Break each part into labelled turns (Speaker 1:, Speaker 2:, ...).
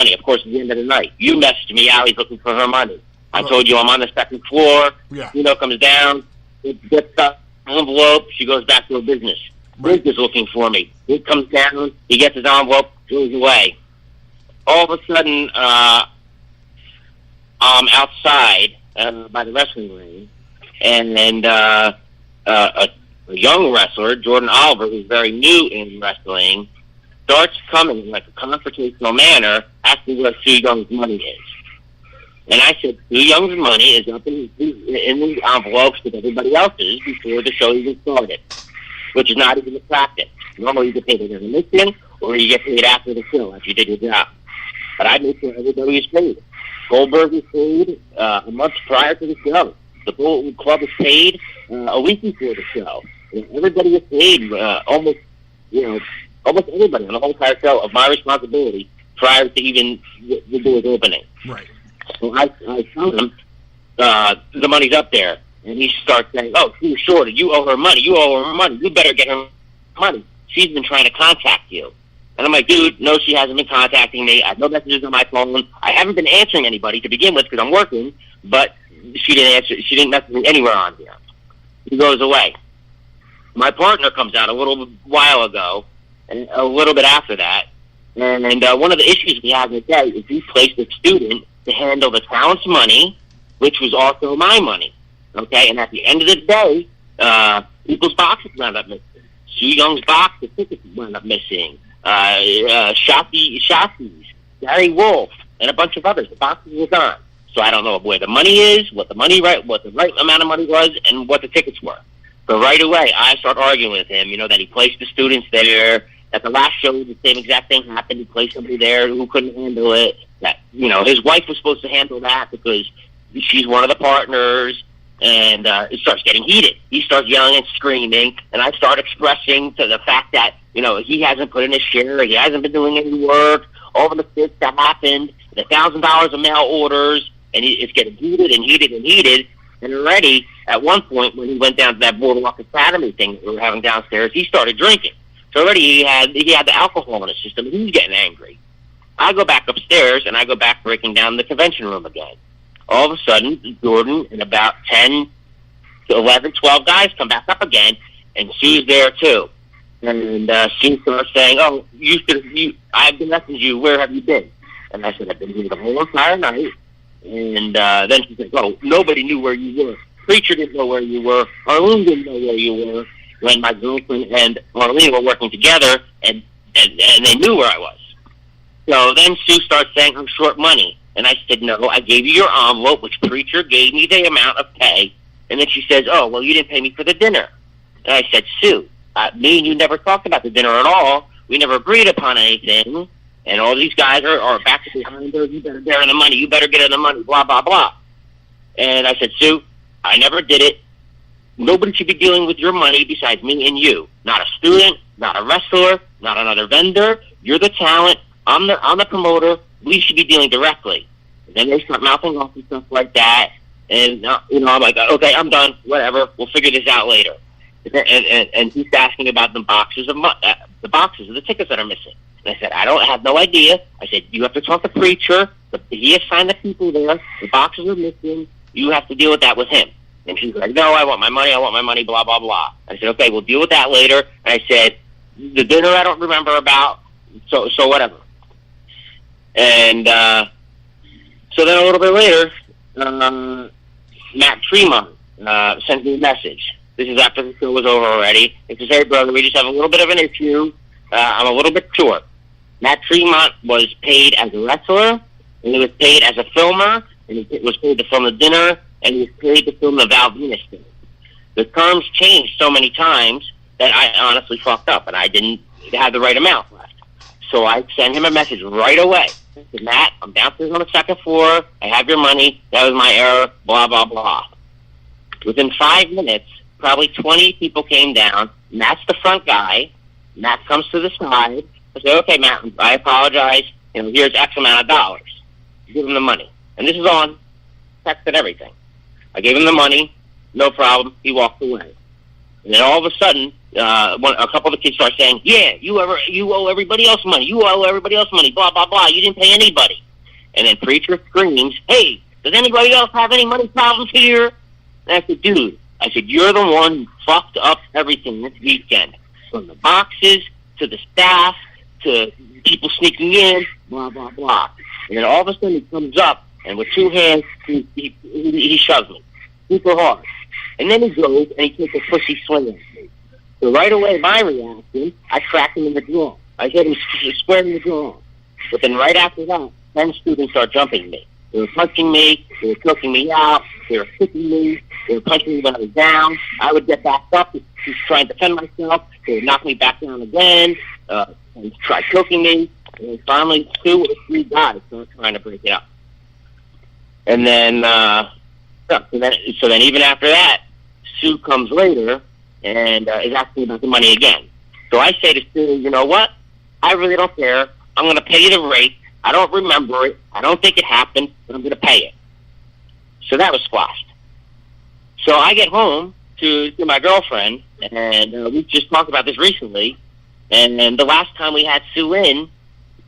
Speaker 1: Of course, at the end of the night, you messaged me out. He's looking for her money. I told you I'm on the second floor.
Speaker 2: Yeah.
Speaker 1: Comes down, gets the envelope. She goes back to her business. Luke is looking for me. He comes down. He gets his envelope, goes away. All of a sudden, I'm outside by the wrestling ring, and a young wrestler, Jordan Oliver, who's very new in wrestling, starts coming in like a confrontational manner, asking where Sue Young's money is. And I said, Sue Young's money is up in the envelopes with everybody else's before the show even started, which is not even a practice. Normally you get paid in admission, or you get paid after the show after you did your job. But I made sure everybody was paid. Goldberg was paid a month prior to the show. The Bullet Club was paid a week before the show. And everybody was paid almost everybody on the whole entire show of my responsibility prior to even the doors opening.
Speaker 2: Right.
Speaker 1: So I tell him the money's up there, and he starts saying, "Oh, she's shorted. You owe her money. You owe her money. You better get her money. She's been trying to contact you." And I'm like, "Dude, no, she hasn't been contacting me. I have no messages on my phone. I haven't been answering anybody to begin with because I'm working, but she didn't answer. She didn't message me anywhere on here." He goes away. My partner comes out a little while ago, and a little bit after that, and one of the issues we have with that is he placed a student to handle the talent's money, which was also my money. Okay, and at the end of the day, people's boxes wound up missing. Sue Young's box, the tickets wound up missing. Shotzi's, Gary Wolf, and a bunch of others. The boxes were gone. So I don't know where the money is, what the right amount of money was, and what the tickets were. So right away, I start arguing with him, that he placed the students there. At the last show, the same exact thing happened. He placed somebody there who couldn't handle it. That, his wife was supposed to handle that because she's one of the partners. And it starts getting heated. He starts yelling and screaming, and I start expressing to the fact that, he hasn't put in his share, he hasn't been doing any work, all the mistakes that happened, the $1,000 of mail orders, and it's getting heated and heated and heated. And already, at one point, when he went down to that Boardwalk Academy thing that we were having downstairs, he started drinking. So already he had the alcohol in his system, and he's getting angry. I go back upstairs, and I go back breaking down the convention room again. All of a sudden, Jordan and about 10 to 11, 12 guys come back up again, and Sue's there too. And Sue starts saying, "Oh, I've been messaging you. Where have you been?" And I said, "I've been here the whole entire night." And then she's like, "Oh, nobody knew where you were. Preacher didn't know where you were. Arlene didn't know where you were." When my girlfriend and Arlene were working together, and they knew where I was. So then Sue starts saying, "I'm short money." And I said, "No, I gave you your envelope, which Preacher gave me the amount of pay." And then she says, "Oh, well, you didn't pay me for the dinner." And I said, "Sue, me and you never talked about the dinner at all. We never agreed upon anything. And all these guys are back behind her. You better get her the money. You better get her the money, blah, blah, blah." And I said, "Sue, I never did it. Nobody should be dealing with your money besides me and you. Not a student, not a wrestler, not another vendor. You're the talent. I'm the promoter. We should be dealing directly." And then they start mouthing off and stuff like that. And, I'm like, "Okay, I'm done. Whatever. We'll figure this out later." And he's asking about the boxes of the tickets that are missing. And I said, "I have no idea." I said, "You have to talk to Preacher. He assigned the people there. The boxes are missing. You have to deal with that with him." And she's like, "No, I want my money, blah, blah, blah." I said, "Okay, we'll deal with that later." And I said, "The dinner I don't remember about, so whatever." And so then a little bit later, Matt Tremont sent me a message. This is after the show was over already. He says, "Hey, brother, we just have a little bit of an issue. I'm a little bit short." Matt Tremont was paid as a wrestler, and he was paid as a filmer, and he was paid to film the dinner, and he was paid to film the Val Venus thing. The terms changed so many times that I honestly fucked up, and I didn't have the right amount left. So I sent him a message right away. I said, "Matt, I'm downstairs on the second floor. I have your money. That was my error, blah, blah, blah." Within 5 minutes, probably 20 people came down. Matt's the front guy. Matt comes to the side. I said, "Okay, Matt, I apologize. Here's X amount of dollars." Give him the money. And this is on text and everything. I gave him the money. No problem. He walked away. And then all of a sudden, a couple of the kids start saying, "Yeah, you owe everybody else money. You owe everybody else money. Blah blah blah. You didn't pay anybody." And then preacher screams, "Hey, does anybody else have any money problems here?" And I said, "Dude," I said, "you're the one who fucked up everything this weekend, from the boxes to the staff to people sneaking in, blah blah blah." And then all of a sudden he comes up and with two hands he shoves me super hard. And then he goes and he takes a pussy swing at me. So right away, my reaction, I cracked him in the jaw. I hit him square in the jaw. But then right after that, 10 students start jumping me. They were punching me. They were choking me out. They were kicking me. They were punching me when I was down. I would get back up to try and defend myself. They would knock me back down again and try choking me. And then finally, 2 or 3 guys started trying to break it up. And then, so then even after that, Sue comes later and is asking about the money again. So I say to Sue, "You know what? I really don't care. I'm going to pay you the rate. I don't remember it. I don't think it happened, but I'm going to pay it." So that was squashed. So I get home to my girlfriend, and we just talked about this recently. And the last time we had Sue in,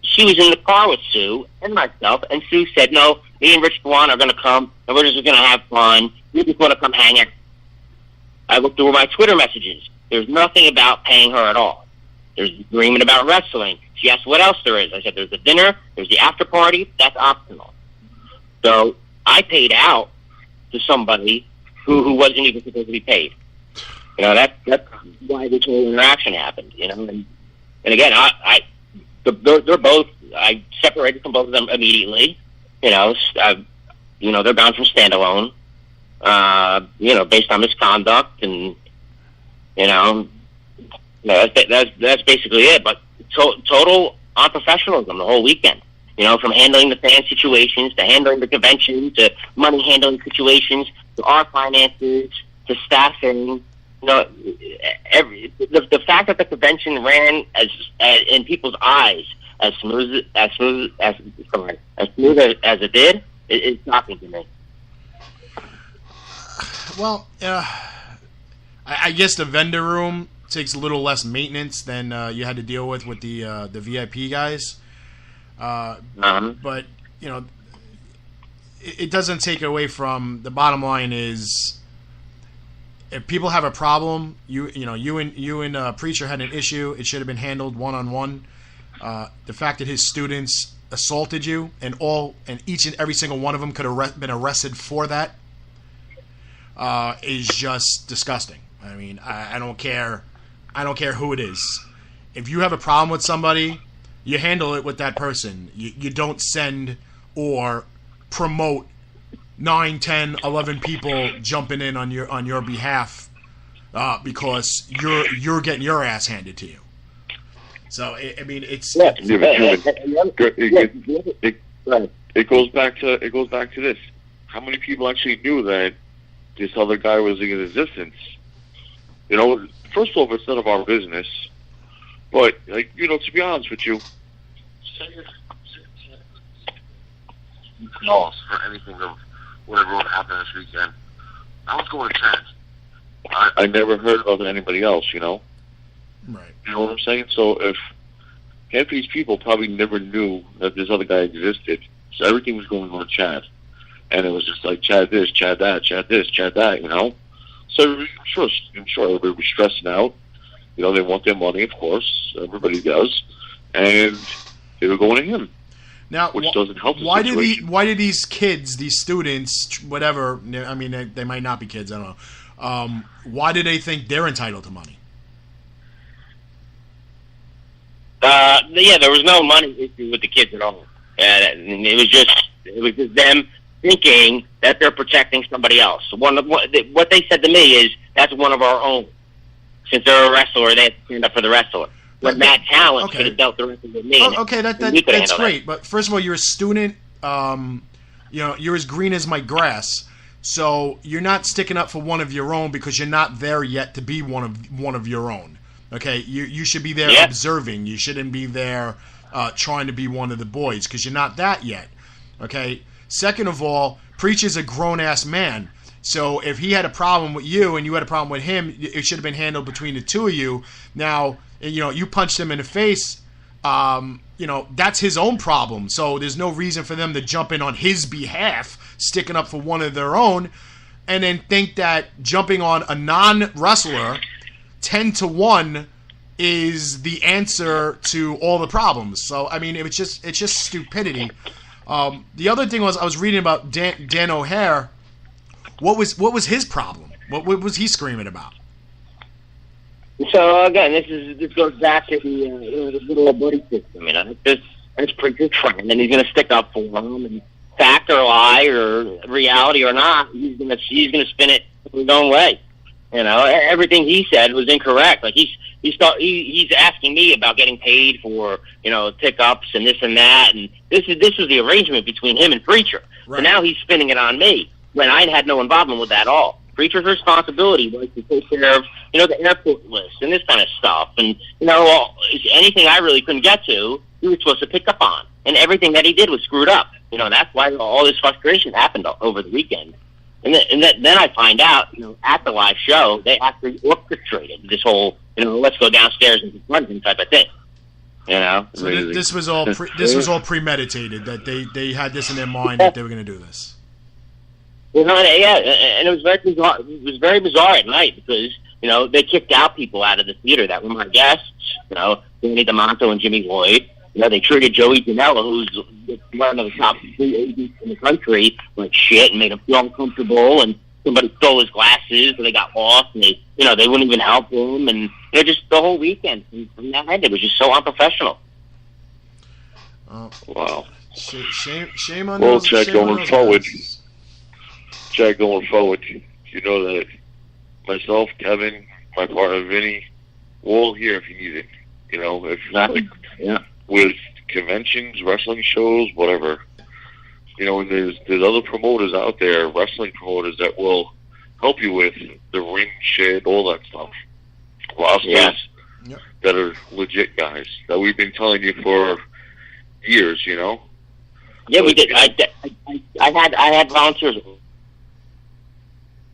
Speaker 1: she was in the car with Sue and myself, and Sue said, "No, me and Rich Dwan are going to come, and we're just going to have fun. We just want to come hang out." I looked through my Twitter messages. There's nothing about paying her at all. There's agreement about wrestling. She asked what else there is. I said, there's the dinner, there's the after party, that's optional. So I paid out to somebody who wasn't even supposed to be paid. You know, that's why this whole interaction happened, you know. And again, they're both, I separated from both of them immediately. You know, they're bound for standalone, based on misconduct, and, that's basically it. But total unprofessionalism the whole weekend. You know, from handling the fan situations to handling the convention to money handling situations to our finances to staffing. You know, the fact that the convention ran as in people's eyes as smooth as it did is shocking to me.
Speaker 2: Well, I guess the vendor room takes a little less maintenance than you had to deal with the VIP guys. But it doesn't take away from the bottom line is if people have a problem, you and Preacher had an issue. It should have been handled one-on-one. The fact that his students assaulted you and each and every single one of them could have been arrested for that is just disgusting. I mean, I don't care. I don't care who it is. If you have a problem with somebody, you handle it with that person. You don't send or promote 9, 10, 11 people jumping in on your behalf because you're getting your ass handed to you. So I mean, it's
Speaker 3: it goes back to this. How many people actually knew that this other guy was in existence? You know, first of all, it's none of our business. But to be honest with you, lost for anything of whatever would happen this weekend. I was going to Chad. I never heard of anybody else,
Speaker 2: Right.
Speaker 3: You know what I'm saying? So if half of these people probably never knew that this other guy existed, so everything was going on Chad. And it was just like Chad this, Chad that, Chad this, Chad that, So I'm sure everybody was stressing out. They want their money, of course. Everybody does. And they were going to him.
Speaker 2: Now,
Speaker 3: which doesn't help the
Speaker 2: why
Speaker 3: situation.
Speaker 2: Why do these kids, these students, whatever, I mean, they might not be kids, I don't know. Why do they think they're entitled to money?
Speaker 1: There was no money issue with the kids at all. It was just them thinking that they're protecting somebody else. What they said to me is, that's one of our own. Since they're a wrestler, they have to stand up for the wrestler. When Matt Talent should have dealt directly with me.
Speaker 2: Okay, that's great. But first of all, you're a student. You're as green as my grass. So you're not sticking up for one of your own because you're not there yet to be one of your own. Okay, you should be there observing. You shouldn't be there trying to be one of the boys because you're not that yet. Okay. Second of all, Preacher's a grown ass man. So if he had a problem with you and you had a problem with him, it should have been handled between the two of you. Now, you punched him in the face. That's his own problem. So there's no reason for them to jump in on his behalf, sticking up for one of their own, and then think that jumping on a non-wrestler 10-1 is the answer to all the problems. So I mean, it's just stupidity. The other thing was I was reading about Dan O'Hare. What was his problem? What was he screaming about?
Speaker 1: So again, this goes back to the little buddy system. It's Preacher's friend, and he's going to stick up for him. And fact or lie or reality or not, he's going to spin it his own way. Everything he said was incorrect. Like he's asking me about getting paid for pickups and this and that, and this was the arrangement between him and Preacher. Right. So now he's spinning it on me when I had no involvement with that at all. Preacher's responsibility was to take care of the airport list and this kind of stuff, and anything I really couldn't get to, he was supposed to pick up on, and everything that he did was screwed up. That's why all this frustration happened over the weekend. And then I find out, at the live show, they actually orchestrated this whole, let's go downstairs and confront him type of thing.
Speaker 2: So this was all premeditated. That they had this in their mind that they were going to do this.
Speaker 1: And it was very bizarre. It was very bizarre at night because they kicked out people out of the theater that were my guests. Danny DeMonto and Jimmy Lloyd. They treated Joey Janela, who's one of the top 3 agents in the country, like shit, and made him feel uncomfortable. And somebody stole his glasses, so they got lost, and they wouldn't even help him. And just the whole weekend from that end, it was just so unprofessional.
Speaker 3: Wow.
Speaker 2: Shame on
Speaker 3: well,
Speaker 2: those.
Speaker 3: Jack, going forward, you know that myself, Kevin, my partner Vinny, we're all here if you need it. With conventions, wrestling shows, whatever. And there's other promoters out there, wrestling promoters, that will help you with the ring shit, all that stuff. Rosters that are legit guys that we've been telling you for years. Yeah,
Speaker 1: we did. I had volunteers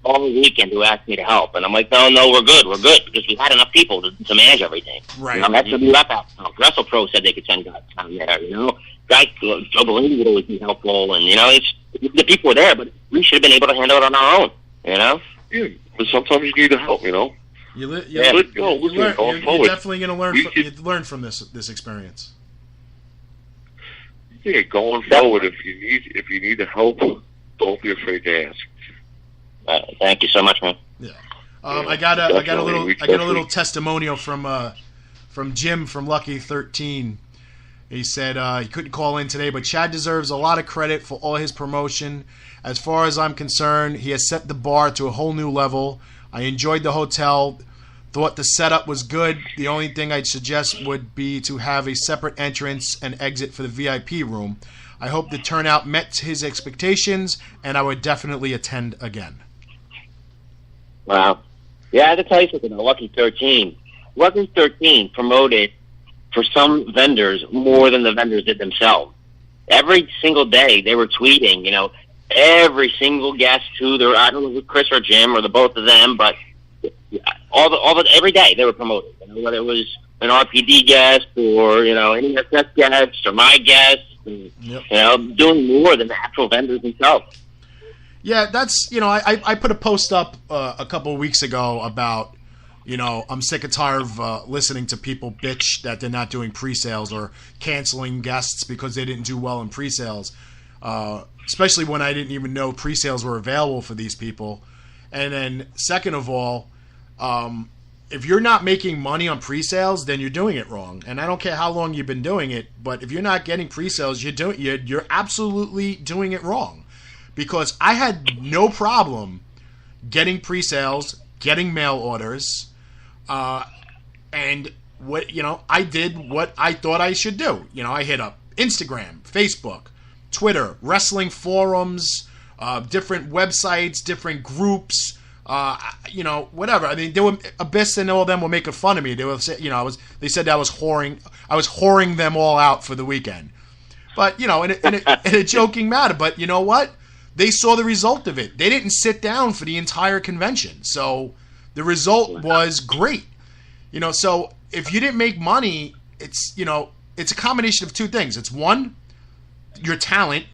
Speaker 1: all weekend who asked me to help, and I'm like, no, we're good, because we had enough people to manage everything.
Speaker 2: Right.
Speaker 1: That's what we left out. WrestlePro said they could send guys down there. Guys, Joe Bellini would always be helpful, and the people were there, but we should have been able to handle it on our own.
Speaker 3: Yeah, but sometimes you need the help.
Speaker 2: You're definitely going to learn from this experience.
Speaker 3: Yeah, going forward, if you need the help, don't be afraid to ask.
Speaker 1: Thank you so much, man.
Speaker 2: Yeah, I got a little testimonial from Jim from Lucky 13. He said he couldn't call in today, but Chad deserves a lot of credit for all his promotion. As far as I'm concerned, he has set the bar to a whole new level. I enjoyed the hotel, thought the setup was good. The only thing I'd suggest would be to have a separate entrance and exit for the VIP room. I hope the turnout met his expectations, and I would definitely attend again.
Speaker 1: Wow. Yeah, I have to tell you something about Lucky 13. Lucky 13 promoted for some vendors more than the vendors did themselves. Every single day they were tweeting, every single guest I don't know if it was Chris or Jim or the both of them, but every day they were promoting. Whether it was an RPD guest or, any SS guest or my guest, and, doing more than the actual vendors themselves.
Speaker 2: Yeah, that's, I put a post up a couple of weeks ago about, I'm sick and tired of listening to people bitch that they're not doing pre-sales or canceling guests because they didn't do well in pre-sales, especially when I didn't even know pre-sales were available for these people. And then second of all, if you're not making money on pre-sales, then you're doing it wrong. And I don't care how long you've been doing it, but if you're not getting pre-sales, you're absolutely doing it wrong. Because I had no problem getting pre-sales, getting mail orders, and I did what I thought I should do. I hit up Instagram, Facebook, Twitter, wrestling forums, different websites, different groups, whatever. I mean, Abyss and all of them were making fun of me. They were, they said that I was whoring them all out for the weekend. But in a joking matter. But you know what? they saw the result of it. They didn't sit down for the entire convention. So the result was great. You know, so if you didn't make money, it's, you know, it's a combination of two things. It's one, your talent,